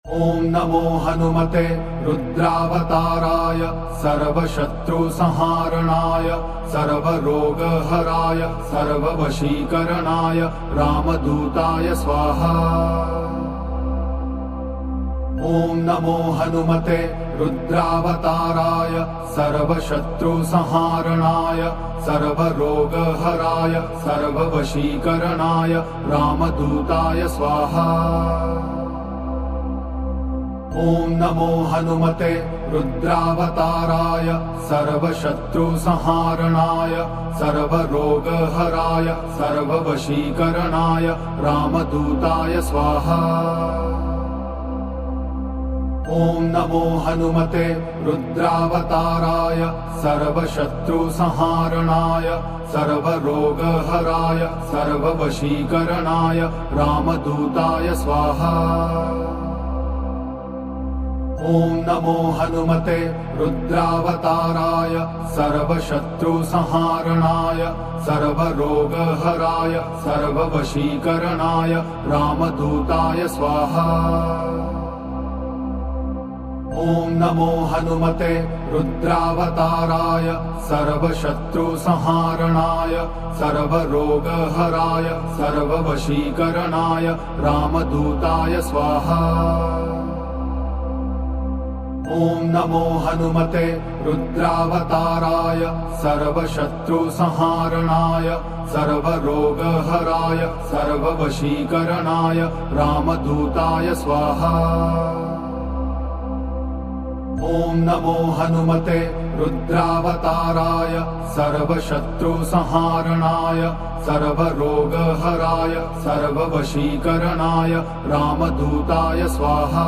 ॐ नमो हनुमते रुद्रावताराय सर्वशत्रुसंहारणाय सर्वरोगहराय सर्ववशीकरणाय रामदूताय स्वाहा। ॐ नमो हनुमते रुद्रावताराय सर्वशत्रुसंहारणाय सर्वरोगहराय सर्ववशीकरणाय रामदूताय स्वाहा। ॐ नमो हनुमते रुद्रावताराय सर्वशत्रुसंहारणाय सर्वरोगहराय सर्ववशीकरणाय रामदूताय स्वाहा। ॐ नमो हनुमते रुद्रावताराय सर्वशत्रुसंहारणाय सर्वरोगहराय सर्ववशीकरणाय रामदूताय स्वाहा। ॐ नमो हनुमते रुद्रावताराय सर्वशत्रुसंहारणाय सर्वरोगहराय सर्ववशीकरणाय रामदूताय स्वाहा। ॐ नमो हनुमते रुद्रावताराय सर्वशत्रुसंहारणाय सर्वरोगहराय सर्ववशीकरणाय रामदूताय स्वाहा। ॐ नमो हनुमते रुद्रावताराय सर्वशत्रुसंहारणाय सर्वरोगहराय सर्ववशीकरणाय रामदूताय स्वाहा। ॐ नमो हनुमते रुद्रावताराय सर्वशत्रुसंहारणाय सर्वरोगहराय सर्ववशीकरणाय रामदूताय स्वाहा।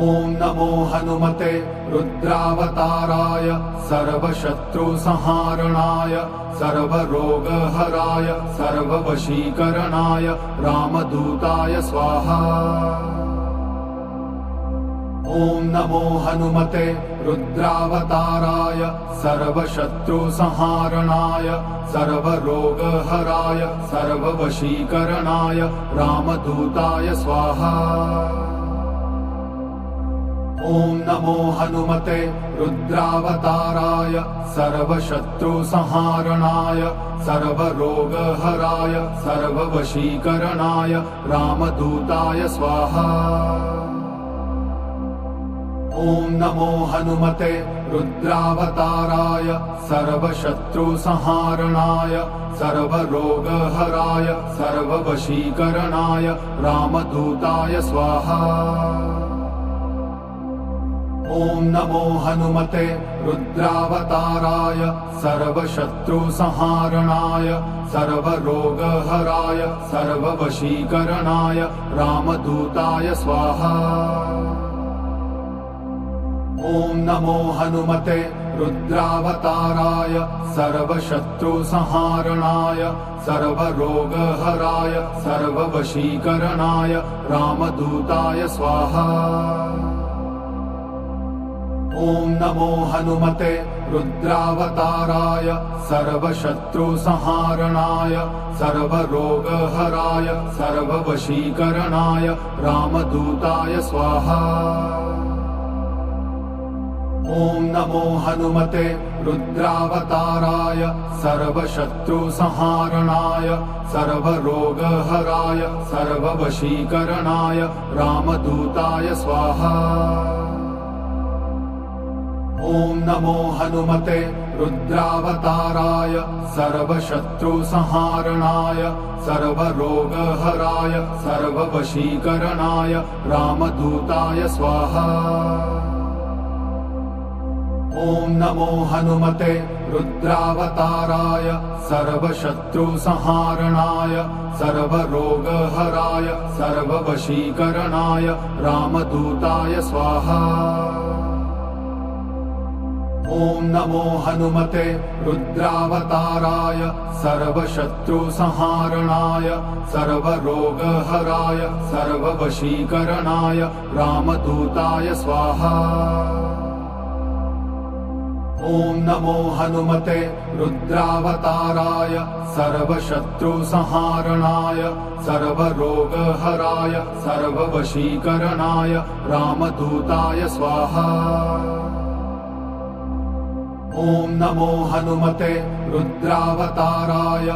ॐ नमो हनुमते रुद्रावताराय सर्वशत्रुसंहारणाय सर्वरोगहराय सर्ववशीकरणाय रामदूताय स्वाहा। ॐ नमो हनुमते रुद्रावताराय सर्वशत्रुसंहारणाय सर्वरोगहराय सर्ववशीकरणाय रामदूताय स्वाहा। ॐ नमो हनुमते रुद्रावताराय सर्वशत्रुसंहारणाय सर्वरोगहराय सर्ववशीकरणाय रामदूताय स्वाहा। ॐ नमो हनुमते रुद्रावताराय सर्वशत्रुसंहारणाय सर्वरोगहराय सर्ववशीकरणाय रामदूताय स्वाहा। ॐ नमो हनुमते रुद्रावताराय सर्वशत्रुसंहारणाय सर्वरोगहराय सर्ववशीकरणाय रामदूताय स्वाहा। ॐ नमो हनुमते रुद्रावताराय सर्वशत्रुसंहारणाय सर्वरोगहराय सर्ववशीकरणाय रामदूताय स्वाहा। ॐ नमो हनुमते रुद्रावताराय सर्वशत्रुसंहारणाय सर्वरोगहराय सर्ववशीकरणाय रामदूताय स्वाहा। ॐ नमो हनुमते रुद्रावताराय सर्वशत्रुसंहारणाय सर्वरोगहराय सर्ववशीकरणाय रामदूताय स्वाहा। ॐ नमो हनुमते रुद्रावताराय सर्वशत्रुसंहारणाय सर्वरोगहराय सर्ववशीकरणाय रामदूताय स्वाहा। ॐ नमो हनुमते रुद्रावताराय सर्वशत्रुसंहारणाय सर्वरोगहराय सर्ववशीकरणाय रामदूताय स्वाहा। ॐ नमो हनुमते रुद्रावताराय सर्वशत्रुसंहारणाय सर्वरोगहराय सर्ववशीकरणाय रामदूताय स्वाहा। ॐ नमो हनुमते रुद्रावताराय सर्वशत्रुसंहारणाय सर्वरोगहराय सर्ववशीकरणाय रामदूताय स्वाहा। ॐ नमो हनुमते रुद्रावताराय